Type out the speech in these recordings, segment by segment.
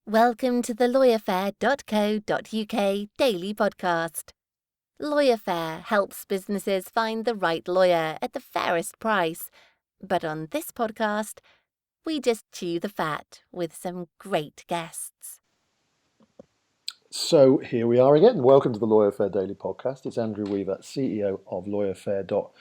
Welcome to the LawyerFair.co.uk Daily Podcast. LawyerFair helps businesses find the right lawyer at the fairest price. But on this podcast, we just chew the fat with some great guests. So here we are again. Welcome to the LawyerFair Daily Podcast. It's Andrew Weaver, CEO of LawyerFair.co.uk.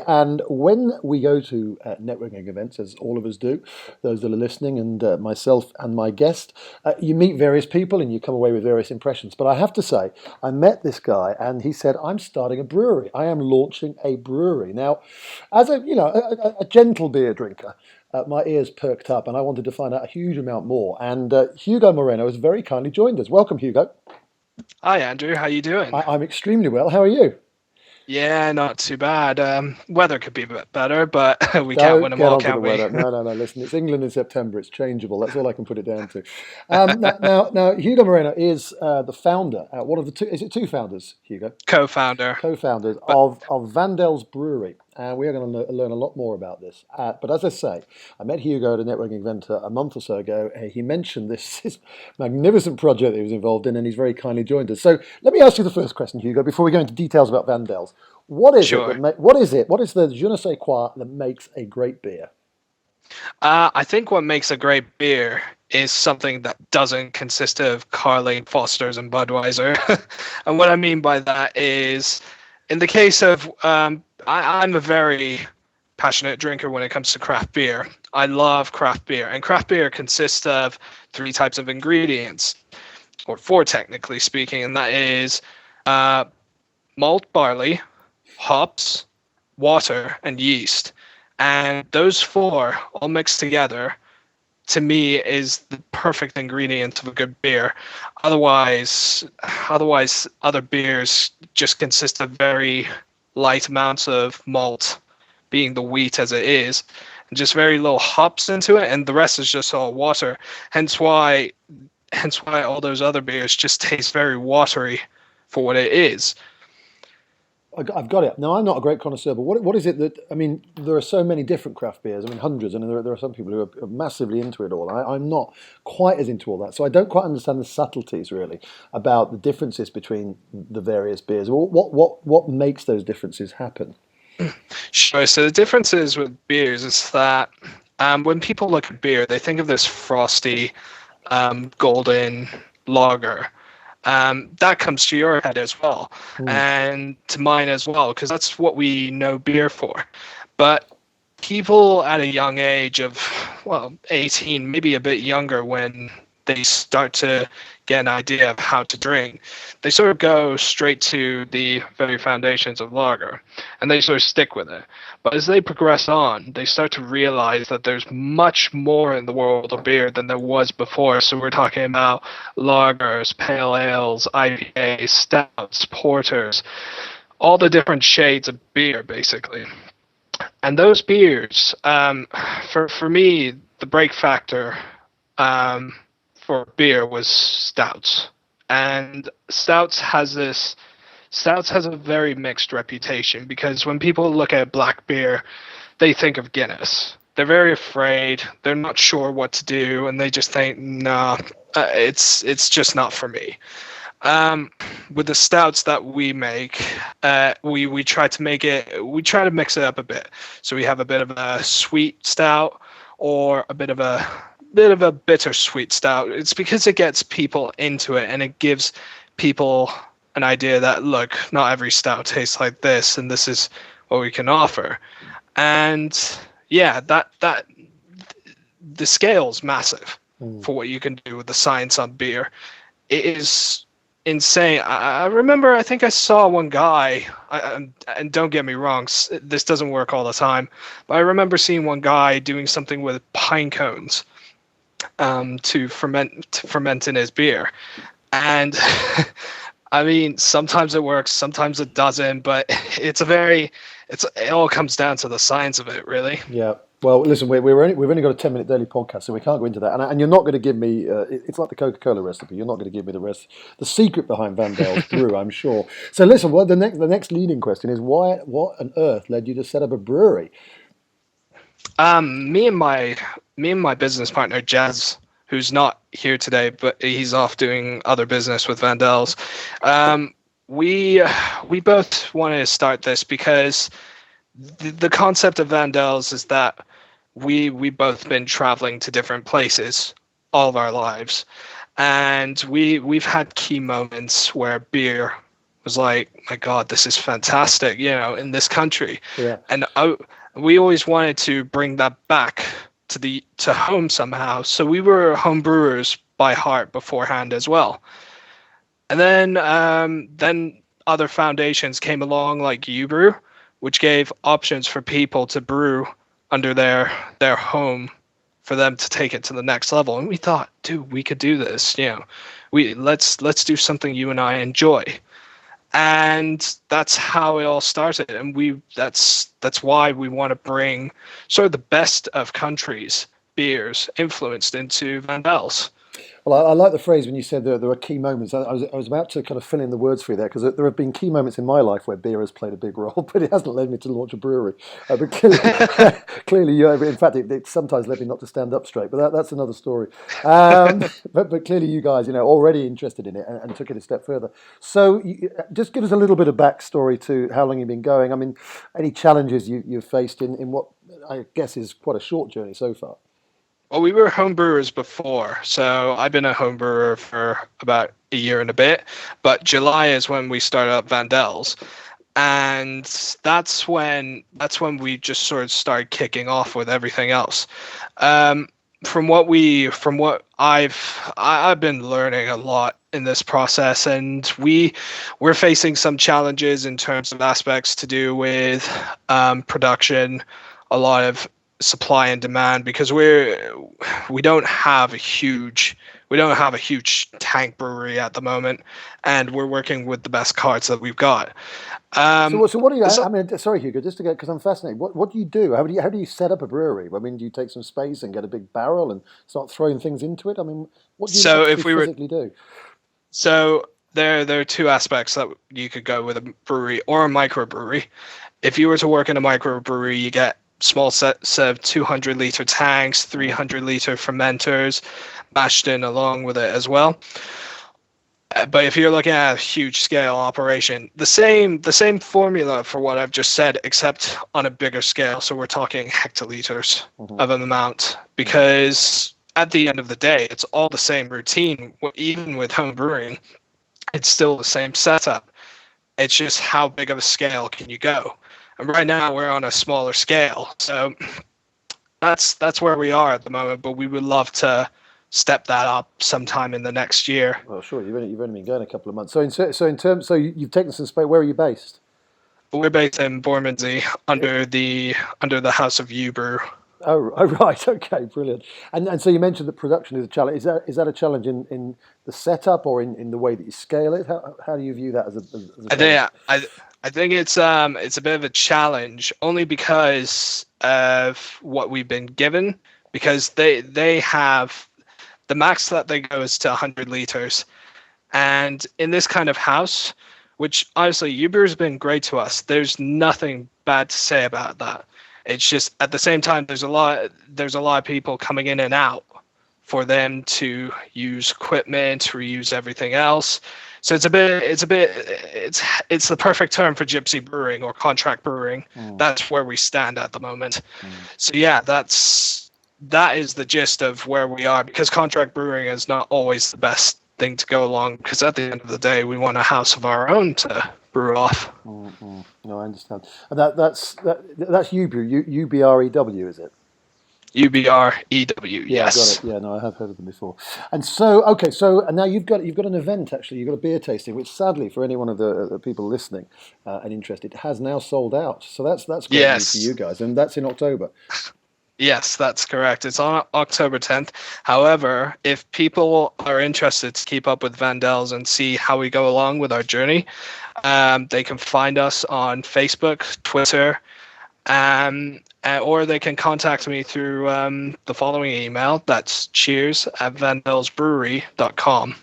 And when we go to networking events, as all of us do, those that are listening and myself and my guest, you meet various people and you come away with various impressions. But I have to say, I met this guy and he said, I'm starting a brewery. I am launching a brewery. Now, as a gentle beer drinker, my ears perked up and I wanted to find out a huge amount more. And Hugo Moreno has very kindly joined us. Welcome, Hugo. Hi, Andrew. How you doing? I'm extremely well. How are you? Yeah, not too bad. Weather could be a bit better, but we can't win them all, can we? No. Listen, it's England in September. It's changeable. That's all I can put it down to. Now, Hugo Moreno is the founder. One of the two. Is it two founders, Hugo? Co-founders of Vandells Brewery. And we are going to learn a lot more about this. But as I say, I met Hugo at a networking event a month or so ago. He mentioned this magnificent project that he was involved in, and he's very kindly joined us. So let me ask you the first question, Hugo, before we go into details about Vandells. What is it? What is it? What is the je ne sais quoi that makes a great beer? I think what makes a great beer is something that doesn't consist of Carling, Foster's, and Budweiser. And what I mean by that is, in the case of, I'm a very passionate drinker when it comes to craft beer. I love craft beer, and craft beer consists of three types of ingredients, or four technically speaking, and that is malt, barley, hops, water, and yeast. And those four all mixed together, to me, is the perfect ingredient of a good beer. Otherwise, other beers just consist of very light amounts of malt, being the wheat as it is, and just very little hops into it, and the rest is just all water. Hence why all those other beers just taste very watery for what it is. I've got it. Now, I'm not a great connoisseur, but what is it that, I mean, there are so many different craft beers, hundreds, and there are some people who are massively into it all. I'm not quite as into all that, so I don't quite understand the subtleties, really, about the differences between the various beers. What makes those differences happen? Sure. So the differences with beers is that when people look at beer, they think of this frosty, golden lager. That comes to your head as well, and to mine as well, because that's what we know beer for. But people at a young age of, 18, maybe a bit younger, when they start to get an idea of how to drink, they sort of go straight to the very foundations of lager, and they sort of stick with it. But as they progress on, they start to realize that there's much more in the world of beer than there was before. So we're talking about lagers, pale ales, IPAs, stouts, porters, all the different shades of beer, basically. And those beers, for me, the break factor for beer was stouts. And stouts has a very mixed reputation, because when people look at black beer, they think of Guinness. They're very afraid. They're not sure what to do, and they just think, nah, it's just not for me. With the stouts that we make, we try to mix it up a bit. So we have a bit of a sweet stout, or a bit of a bittersweet stout. It's because it gets people into it, and it gives people an idea that, look, not every stout tastes like this, and this is what we can offer. And yeah, that the scale's massive for what you can do with the science on beer. It is insane. I remember, I think I saw one guy, and don't get me wrong, this doesn't work all the time, but I remember seeing one guy doing something with pine cones to ferment in his beer. And I mean, sometimes it works, sometimes it doesn't, but it all comes down to the science of it, really. Yeah. Well, listen, we've only got a 10-minute daily podcast, so we can't go into that. And you're not going to give me, it's like the Coca-Cola recipe, you're not going to give me the secret behind Vandells Brew, I'm sure. So listen, the next leading question is, what on earth led you to set up a brewery? Me and my business partner, Jazz, who's not here today, but he's off doing other business with Vandells. We both wanted to start this because the concept of Vandells is that we both been traveling to different places all of our lives, and we've had key moments where beer was like, my God, this is fantastic, in this country. Yeah. And we always wanted to bring that back to home somehow. So we were home brewers by heart beforehand as well. And then other foundations came along like Ubrew, which gave options for people to brew under their home for them to take it to the next level. And we thought, dude, we could do this. Let's do something you and I enjoy. And that's how it all started. And that's why we want to bring sort of the best of countries beers influenced into Vandells. Well, I like the phrase when you said there are key moments. I was about to kind of fill in the words for you there, because there have been key moments in my life where beer has played a big role, but it hasn't led me to launch a brewery. But clearly, in fact, it sometimes led me not to stand up straight, but that's another story. But clearly you guys, already interested in it and took it a step further. So just give us a little bit of backstory to how long you've been going. I mean, any challenges you've faced in what I guess is quite a short journey so far? Well, we were home brewers before, so I've been a home brewer for about a year and a bit, but July is when we started up Vandells, and that's when we just sort of started kicking off with everything else. From what I've been learning a lot in this process, and we're facing some challenges in terms of aspects to do with production, a lot of supply and demand, because we don't have a huge tank brewery at the moment, and we're working with the best carts that we've got. So what do you? I mean, sorry, Hugo, just to get, because I'm fascinated. What do you do? How do you set up a brewery? I mean, do you take some space and get a big barrel and start throwing things into it? I mean, what do you physically do? So there are two aspects that you could go with a brewery or a microbrewery. If you were to work in a microbrewery, you get small set of 200-liter tanks, 300-liter fermenters, mashed in along with it as well. But if you're looking at a huge scale operation, the same formula for what I've just said, except on a bigger scale. So we're talking hectoliters of an amount, because at the end of the day, it's all the same routine. Even with home brewing, it's still the same setup. It's just how big of a scale can you go? And right now we're on a smaller scale, so that's where we are at the moment. But we would love to step that up sometime in the next year. Well, sure. You've only been going a couple of months. So you've taken some space. Where are you based? We're based in Bermondsey under the House of Ubrew. Oh, right. Okay, brilliant. And so you mentioned that production is a challenge. Is that a challenge in the setup or in the way that you scale it? How do you view that as a challenge? I think it's a bit of a challenge, only because of what we've been given, because they have the max that they go is to 100 liters, and in this kind of house, which honestly Uber has been great to us. There's nothing bad to say about that. It's just at the same time there's a lot of people coming in and out for them to use equipment, reuse everything else. So it's the perfect term for gypsy brewing or contract brewing. That's where we stand at the moment. So yeah, that is the gist of where we are, because contract brewing is not always the best thing to go along, because at the end of the day we want a house of our own to brew off. No, I understand. And that's Ubrew, UBREW, is it? UBREW, yes. Got it. Yeah, no, I have heard of them before. And so, okay, and now you've got an event, actually. You've got a beer tasting, which sadly for any one of the people listening and interested has now sold out. So that's great news for you guys, and that's in October. Yes, that's correct. It's on October 10th. However, if people are interested to keep up with Vandells and see how we go along with our journey, they can find us on Facebook, Twitter, or they can contact me through the following email. That's cheers@vandellsbrewery.com.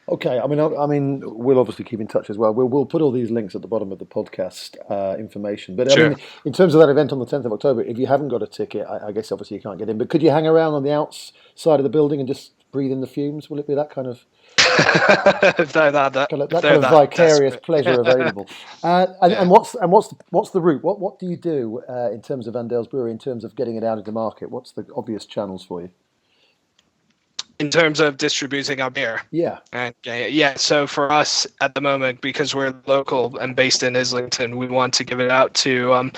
Okay, I mean, we'll obviously keep in touch as well. We'll put all these links at the bottom of the podcast information. But I Sure. mean, in terms of that event on the 10th of October, if you haven't got a ticket, I guess obviously you can't get in. But could you hang around on the outside of the building and just breathe in the fumes? Will it be that kind of If they're that they're kind of that vicarious desperate. pleasure available? And Yeah. what's the route? What do you do in terms of Vandells Brewery in terms of getting it out into market? What's the obvious channels for you? In terms of distributing our beer. Yeah. Okay, yeah. So for us at the moment, because we're local and based in Islington, we want to give it out to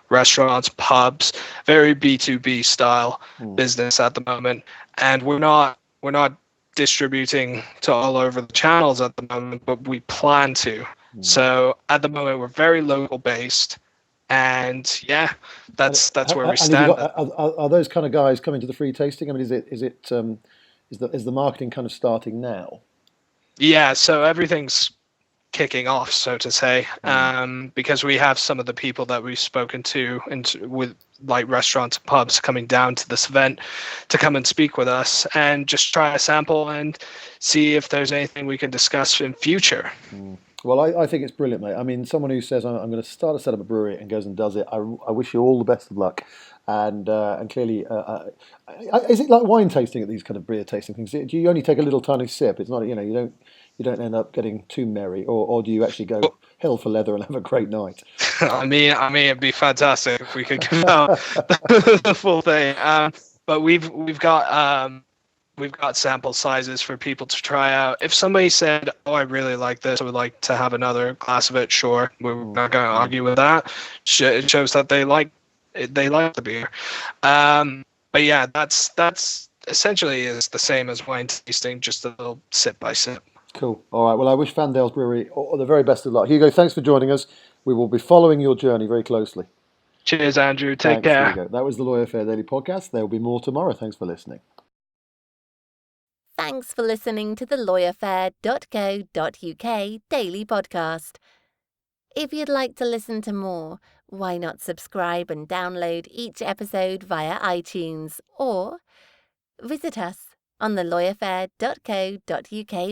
restaurants, pubs, very B2B style business at the moment, and we're not distributing to all over the channels at the moment, but we plan to. So at the moment, we're very local based, and yeah, that's where we And have you stand. got, are those kind of guys coming to the free tasting? I mean, is the marketing kind of starting now? Yeah, so everything's kicking off, so to say, because we have some of the people that we've spoken to and with like restaurants and pubs coming down to this event to come and speak with us and just try a sample and see if there's anything we can discuss in future. Well, I think it's brilliant, mate. I mean, someone who says I'm going to start a set up a brewery and goes and does it. I wish you all the best of luck. And clearly, is it like wine tasting at these kind of beer tasting things? Do you only take a little tiny sip? It's not, you don't end up getting too merry, or do you actually go hell for leather and have a great night? I mean, it'd be fantastic if we could give out the full thing. But we've got sample sizes for people to try out. If somebody said, "Oh, I really like this. I would like to have another glass of it," sure, we're not going to argue with that. It shows that they like the beer. But yeah, that's essentially is the same as wine tasting, just a little sip by sip. Cool. All right. Well, I wish Vandells Brewery all the very best of luck. Hugo, thanks for joining us. We will be following your journey very closely. Cheers, Andrew. Take Thanks, care. Hugo. That was the LawyerFair Daily Podcast. There will be more tomorrow. Thanks for listening. Thanks for listening to the LawyerFair.co.uk Daily Podcast. If you'd like to listen to more, why not subscribe and download each episode via iTunes or visit us on the LawyerFair.co.uk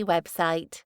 website.